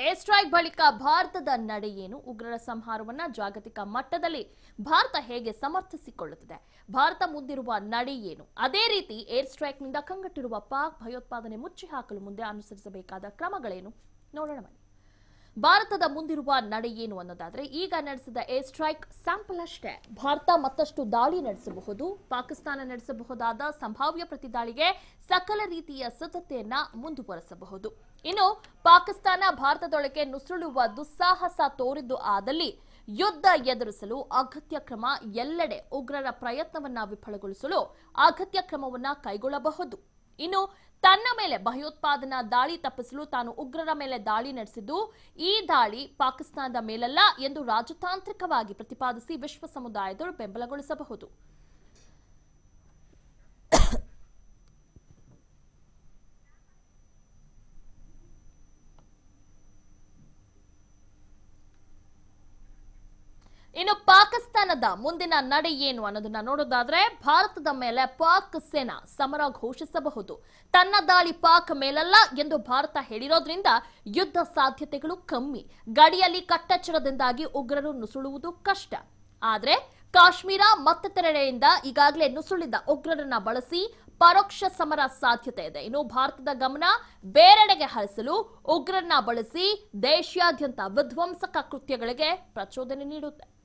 Air strike ಬಳಿಕ ಭಾರತದ ನಡೆ ಏನು? ಉಗ್ರರ ಸಂಹಾರವನ್ನ ಜಾಗತಿಕ ಮಟ್ಟದಲ್ಲಿ ಭಾರತ ಹೇಗೆ ಸಮರ್ಥಿಸಿಕೊಳ್ಳುತ್ತಿದೆ? ಭಾರತ ಮುಂದಿರುವ ನಡೆ ಏನು? ಅದೇ ರೀತಿ ಏರ್ ಸ್ಟ್ರೈಕ್ನಿಂದ ಕಂಗೆಟ್ಟಿರುವ ಪಾಕ್ ಭಯೋತ್ಪಾದನೆ ಮುಚ್ಚಿ ಹಾಕಲು ಮುಂದೆ ಅನುಸರಿಸಬೇಕಾದ ಕ್ರಮಗಳೇನು ನೋಡೋಣ ಬನ್ನಿ. ಭಾರತದ ಮುಂದಿರುವ ನಡೆ ಏನು ಅನ್ನೋದಾದ್ರೆ, ಈಗ ನಡೆಸಿದ ಏರ್ ಸ್ಟ್ರೈಕ್ ಸ್ಯಾಂಪಲ್ ಅಷ್ಟೇ. ಭಾರತ ಮತ್ತಷ್ಟು ದಾಳಿ ನಡೆಸಬಹುದು, ಪಾಕಿಸ್ತಾನ ನಡೆಸಬಹುದಾದ ಸಂಭಾವ್ಯ ಪ್ರತಿದಾಳಿಗೆ ಸಕಲ ರೀತಿಯ ಸಿದ್ಧತೆಯನ್ನ ಮುಂದುವರೆಸಬಹುದು. ಇನ್ನು ಪಾಕಿಸ್ತಾನ ಭಾರತದೊಳಗೆ ನುಸುಳುವ ದುಸ್ಸಾಹಸ ತೋರಿದ್ದು ಆದಲ್ಲಿ ಯುದ್ಧ ಎದುರಿಸಲು ಅಗತ್ಯ ಕ್ರಮ, ಎಲ್ಲೆಡೆ ಉಗ್ರರ ಪ್ರಯತ್ನವನ್ನ ವಿಫಲಗೊಳಿಸಲು ಅಗತ್ಯ ಕ್ರಮವನ್ನ ಕೈಗೊಳ್ಳಬಹುದು. ಇನ್ನು ತನ್ನ ಮೇಲೆ ಭಯೋತ್ಪಾದನಾ ದಾಳಿ ತಪ್ಪಿಸಲು ತಾನು ಉಗ್ರರ ಮೇಲೆ ದಾಳಿ ನಡೆಸಿದ್ದು, ಈ ದಾಳಿ ಪಾಕಿಸ್ತಾನದ ಮೇಲಲ್ಲ ಎಂದು ರಾಜತಾಂತ್ರಿಕವಾಗಿ ಪ್ರತಿಪಾದಿಸಿ ವಿಶ್ವ ಸಮುದಾಯದವರು ಬೆಂಬಲಗೊಳಿಸಬಹುದು. ಇನ್ನು ಪಾಕಿಸ್ತಾನದ ಮುಂದಿನ ನಡೆ ಏನು ಅನ್ನೋದನ್ನ ನೋಡೋದಾದ್ರೆ, ಭಾರತದ ಮೇಲೆ ಪಾಕ್ ಸೇನಾ ಸಮರ ಘೋಷಿಸಬಹುದು. ತನ್ನ ದಾಳಿ ಪಾಕ್ ಮೇಲಲ್ಲ ಎಂದು ಭಾರತ ಹೇಳಿರೋದ್ರಿಂದ ಯುದ್ಧ ಸಾಧ್ಯತೆಗಳು ಕಮ್ಮಿ. ಗಡಿಯಲ್ಲಿ ಕಟ್ಟೆಚ್ಚರದಿಂದಾಗಿ ಉಗ್ರರು ನುಸುಳುವುದು ಕಷ್ಟ. ಆದ್ರೆ ಕಾಶ್ಮೀರ ಮತ್ತಿತರೆಡೆಯಿಂದ ಈಗಾಗಲೇ ನುಸುಳಿದ ಉಗ್ರರನ್ನ ಬಳಸಿ ಪರೋಕ್ಷ ಸಮರ ಸಾಧ್ಯತೆ ಇದೆ. ಇನ್ನು ಭಾರತದ ಗಮನ ಬೇರೆಡೆಗೆ ಹರಿಸಲು ಉಗ್ರರನ್ನ ಬಳಸಿ ದೇಶಾದ್ಯಂತ ವಿಧ್ವಂಸಕ ಕೃತ್ಯಗಳಿಗೆ ಪ್ರಚೋದನೆ ನೀಡುತ್ತೆ.